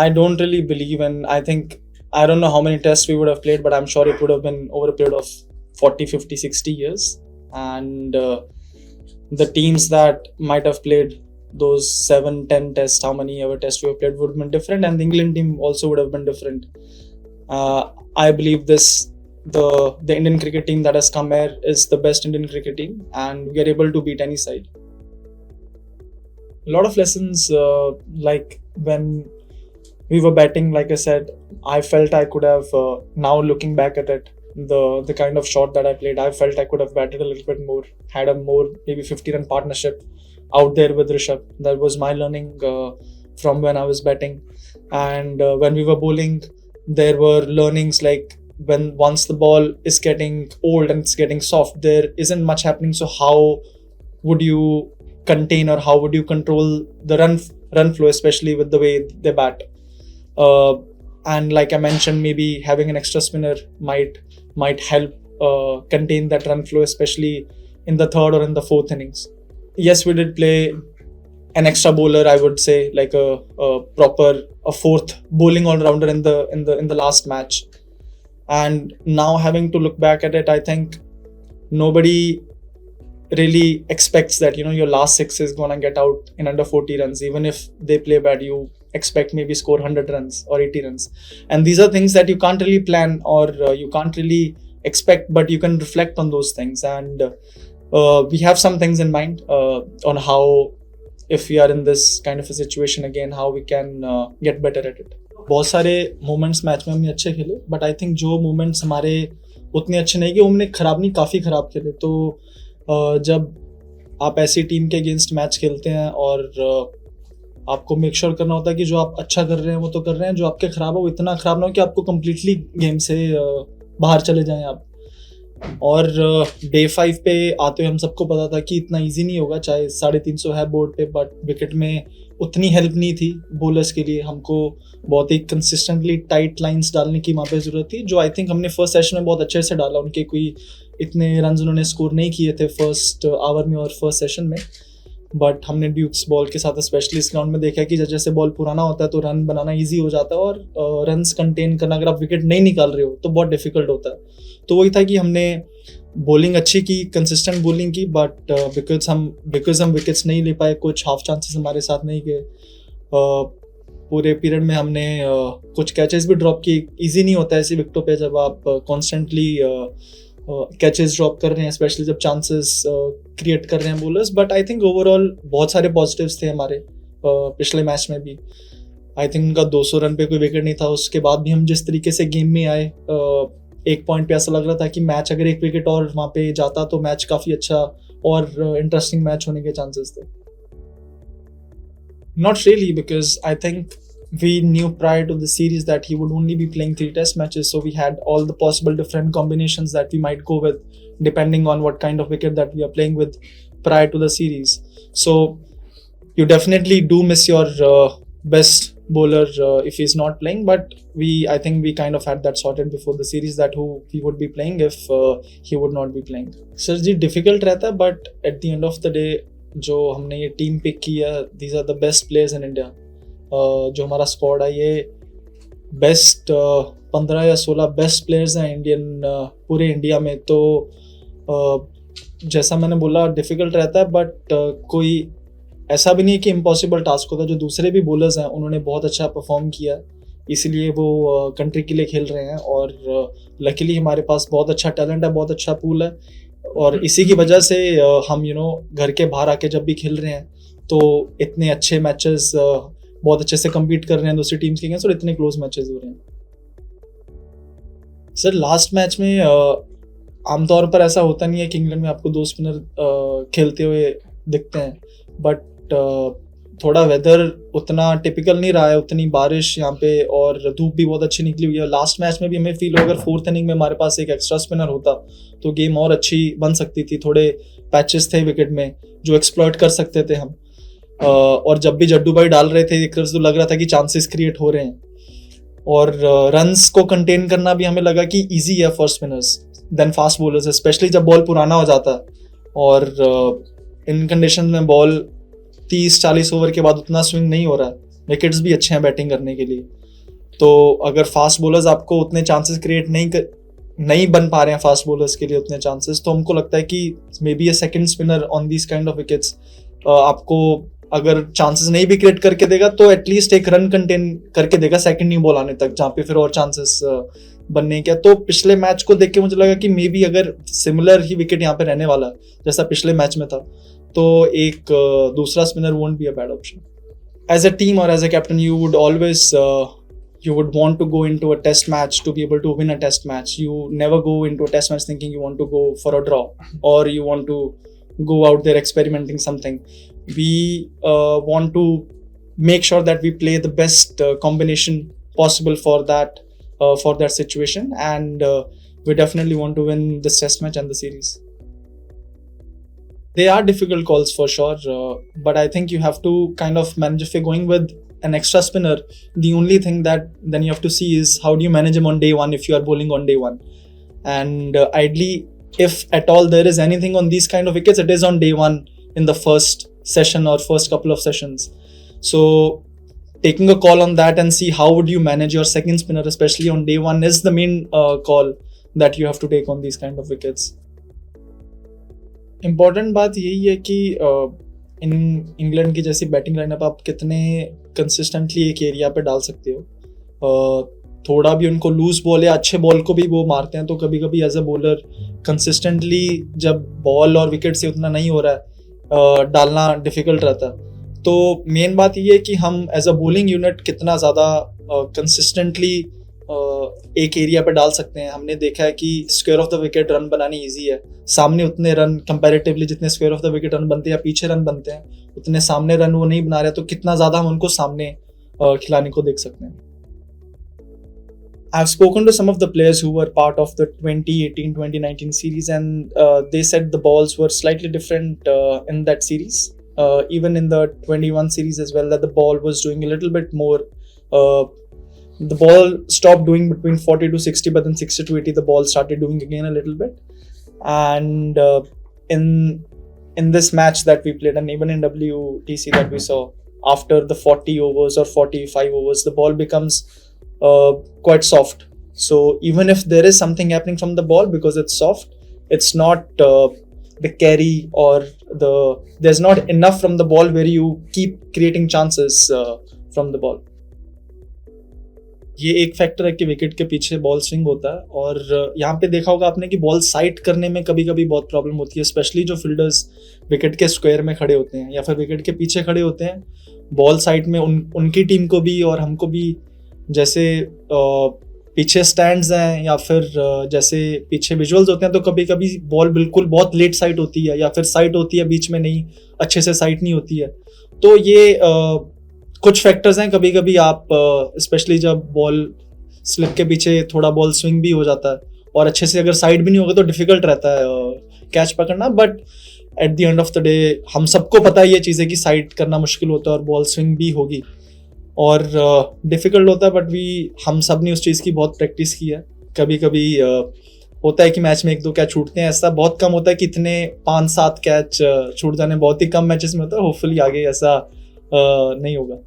I don't really believe, and I think I don't know how many tests we would have played, but I'm sure it would have been over a period of 40, 50, 60 years. And the teams that might have played those 7, 10 tests, how many ever tests we have played, would have been different, and the England team also would have been different. I believe the Indian cricket team that has come here is the best Indian cricket team, and we are able to beat any side. A lot of lessons, like when we were batting, like I said, I felt I could have, now looking back at it, the kind of shot that I played, I felt I could have batted a little bit more, had a more maybe 50-run partnership out there with Rishabh. That was my learning from when I was batting. And when we were bowling, there were learnings like when once the ball is getting old and it's getting soft, there isn't much happening. So how would you contain, or how would you control the run flow, especially with the way they bat? uh, and like I mentioned, maybe having an extra spinner might help contain that run flow, especially in the third or in the fourth innings. Yes, we did play an extra bowler, I would say, like a fourth bowling all rounder in the last match. And now having to look back at it, I think nobody really expects that your last six is gonna get out in under 40 runs. Even if they play bad, you expect maybe score 100 runs or 80 runs, and these are things that you can't really plan, or you can't really expect, but you can reflect on those things. And we have some things in mind on how, if we are in this kind of a situation again, how we can get better at it. बहुत सारे moments match में हमने अच्छे खेले, but I think जो moments हमारे उतने अच्छे नहीं कि हमने खराब नहीं, काफ़ी ख़राब खेले. तो जब आप ऐसी टीम के अगेंस्ट मैच खेलते हैं, और आपको मेक श्योर करना होता है कि जो आप अच्छा कर रहे हैं वो तो कर रहे हैं, जो आपके ख़राब है वो इतना ख़राब ना हो कि आपको कम्प्लीटली गेम से बाहर चले जाएं आप. और डे 5 पे आते हुए हम सबको पता था कि इतना इजी नहीं होगा, चाहे 350 है बोर्ड पे, बट विकेट में उतनी हेल्प नहीं थी बॉलर्स के लिए. हमको बहुत ही कंसिस्टेंटली टाइट लाइंस डालने की वहाँ पे ज़रूरत थी, जो आई थिंक हमने फर्स्ट सेशन में बहुत अच्छे से डाला. उनके कोई इतने रन उन्होंने स्कोर नहीं किए थे फर्स्ट आवर में और फर्स्ट सेशन में, बट हमने ड्यूक्स बॉल के साथ स्पेशली इस ग्राउंड में देखा कि जैसे बॉल पुराना होता है तो रन बनाना ईजी हो जाता है, और रन्स कंटेन करना, अगर आप विकेट नहीं निकाल रहे हो तो बहुत डिफिकल्ट होता है. तो वही था कि हमने बॉलिंग अच्छी की, कंसिस्टेंट बॉलिंग की, बट बिकॉज हम विकेट्स नहीं ले पाए, कुछ हाफ चांसेस हमारे साथ नहीं गए. पूरे पीरियड में हमने कुछ कैचेस भी ड्रॉप किए. ईजी नहीं होता है ऐसी विकेटों पे जब आप कॉन्स्टेंटली कैचेस ड्रॉप कर रहे हैं, स्पेशली जब चांसेस क्रिएट कर रहे हैं bowlers. But I think overall बहुत सारे पॉजिटिव्स थे हमारे पिछले मैच में भी. आई थिंक उनका 200 रन पे कोई विकेट नहीं था. उसके बाद भी हम जिस तरीके से गेम में आए, एक पॉइंट पे ऐसा लग रहा था कि मैच अगर एक विकेट और वहाँ पे जाता तो मैच काफ़ी अच्छा और इंटरेस्टिंग मैच होने के चांसेस थे. Not really, because I think we knew prior to the series that he would only be playing 3 test matches, so we had all the possible different combinations that we might go with depending on what kind of wicket that we are playing with prior to the series. So you definitely do miss your best bowler if he's not playing, but I think we kind of had that sorted before the series, that who he would be playing if he would not be playing. Sir ji difficult रहता है, but at the end of the day जो हमने ये team pick की है, these are the best players in India. जो हमारा squad है ये बेस्ट 15 या 16 बेस्ट प्लेयर्स हैं इंडियन पूरे इंडिया में. तो जैसा मैंने बोला डिफ़िकल्ट रहता है, बट कोई ऐसा भी नहीं कि इम्पॉसिबल टास्क होता. जो दूसरे भी बॉलर्स हैं उन्होंने बहुत अच्छा परफॉर्म किया, इसलिए वो कंट्री के लिए खेल रहे हैं. और लकीली हमारे पास बहुत अच्छा टैलेंट है, बहुत अच्छा पूल है, और इसी की वजह से हम घर के बाहर आके जब भी खेल रहे हैं तो इतने अच्छे मैचेस बहुत अच्छे से compete कर रहे हैं दूसरी टीम्स के अगेंस्ट, और इतने क्लोज मैचेस हो रहे हैं. सर लास्ट मैच में आमतौर पर ऐसा होता नहीं है कि इंग्लैंड में आपको 2 स्पिनर खेलते हुए दिखते हैं, बट थोड़ा वेदर उतना टिपिकल नहीं रहा है, उतनी बारिश यहाँ पे, और धूप भी बहुत अच्छी निकली हुई है. लास्ट मैच में भी हमें फील हो, अगर 4th इनिंग में हमारे पास एक एक्स्ट्रा स्पिनर होता तो गेम और अच्छी बन सकती थी. थोड़े पैचेस थे विकेट में जो एक्सप्लॉइट कर सकते थे हम, और जब भी जड्डू भाई डाल रहे थे एक तरफ से लग रहा था कि चांसेस क्रिएट हो रहे हैं, और रन्स को कंटेन करना भी हमें लगा कि ईजी है for spinners than fast bowlers, specially जब बॉल पुराना हो जाता है. और इन कंडीशन में बॉल 30-40 ओवर के बाद उतना स्विंग नहीं हो रहा है, विकेट्स भी अच्छे हैं बैटिंग करने के लिए। तो अगर फास्ट बॉलर्स आपको उतने चांसेस क्रिएट नहीं बन पा रहे हैं फास्ट बॉलर्स के लिए उतने चांसेस, तो हमको लगता है कि may be A second spinner on these kind of wickets आपको अगर चांसेस नहीं भी क्रिएट करके देगा तो एटलीस्ट एक रन कंटेन करके देगा सेकंड न्यू बॉल आने तक, जहाँ पे फिर और चांसेस बनने क्या। तो पिछले मैच को देख के मुझे लगा कि मे बी अगर सिमिलर ही विकेट यहाँ पे रहने वाला जैसा पिछले मैच में था, तो एक दूसरा spinner won't be a bad option. As a team और as a captain you would always you would want to go into a test match to be able to win a test match. You never go into a test match thinking you want to go for a draw or you want to go out there experimenting something. We want to make sure that we play the best combination possible for that situation, and we definitely want to win this test match and the series. They are difficult calls for sure, but I think you have to kind of manage. If you're going with an extra spinner, the only thing that then you have to see is how do you manage him on day one if you are bowling on day one. And ideally, if at all there is anything on these kind of wickets, it is on day one in the first session or first couple of sessions. So taking a call on that and see how would you manage your second spinner, especially on day one, is the main call that you have to take on these kind of wickets. Important बात यही है कि in England की जैसी batting lineup आप कितने consistently एक area पे डाल सकते हो। थोड़ा भी उनको लूज बॉल या अच्छे बॉल को भी वो मारते हैं, तो कभी कभी एज अ बॉलर कंसिस्टेंटली जब बॉल और विकेट से उतना नहीं हो रहा है डालना डिफिकल्ट रहता है। तो मेन बात ये है कि हम एज अ बॉलिंग यूनिट कितना ज़्यादा कंसिस्टेंटली एक एरिया पे डाल सकते हैं। हमने देखा है कि square of the wicket run बनानी इजी है, सामने उतने रन कंपैरेटिवली जितने square of the wicket run बनते हैं या पीछे रन बनते हैं उतने सामने रन वो नहीं बना रहे, तो कितना ज़्यादा हम उनको सामने खिलाने को देख सकते हैं। I've spoken to some of the players who were part of the 2018-2019 series, and they said the balls were slightly different in that series. Even in the 21 series as well, that the ball was doing a little bit more. The ball stopped doing between 40 to 60, but then 60 to 80, the ball started doing again a little bit. And in this match that we played, and even in WTC that we saw, after the 40 overs or 45 overs, the ball becomes quite soft. So even if there is something happening from the ball, because it's soft, it's not the carry or there's not enough from the ball where you keep creating chances from the ball. ये एक factor है कि wicket के पीछे ball swing होता है, और यहाँ पे देखा होगा आपने कि बॉल साइड करने में कभी कभी बहुत प्रॉब्लम होती है, स्पेशली जो फील्डर्स विकेट के स्क्वायर में खड़े होते हैं या फिर विकेट के पीछे खड़े होते हैं। बॉल साइड में उनकी टीम को भी और हमको भी, जैसे पीछे स्टैंड्स हैं या फिर जैसे पीछे विजुअल्स होते हैं, तो कभी कभी बॉल बिल्कुल बहुत लेट साइड होती है या फिर साइड होती है बीच में नहीं, अच्छे से साइड नहीं होती है। तो ये कुछ फैक्टर्स हैं। कभी कभी आप स्पेशली जब बॉल स्लिप के पीछे थोड़ा बॉल स्विंग भी हो जाता है और अच्छे से अगर साइड भी नहीं होगा तो डिफिकल्ट रहता है कैच पकड़ना। But at the end of the day हम सबको पता है ये चीज़ें कि साइड करना मुश्किल होता है और बॉल स्विंग भी होगी और डिफिकल्ट होता है। बट हम सब ने उस चीज़ की बहुत प्रैक्टिस की है। कभी कभी होता है कि मैच में 1-2 कैच छूटते हैं, ऐसा बहुत कम होता है कि इतने 5-7 कैच छूट जाने बहुत ही कम मैचेस में होता है। होपफुली आगे ऐसा नहीं होगा।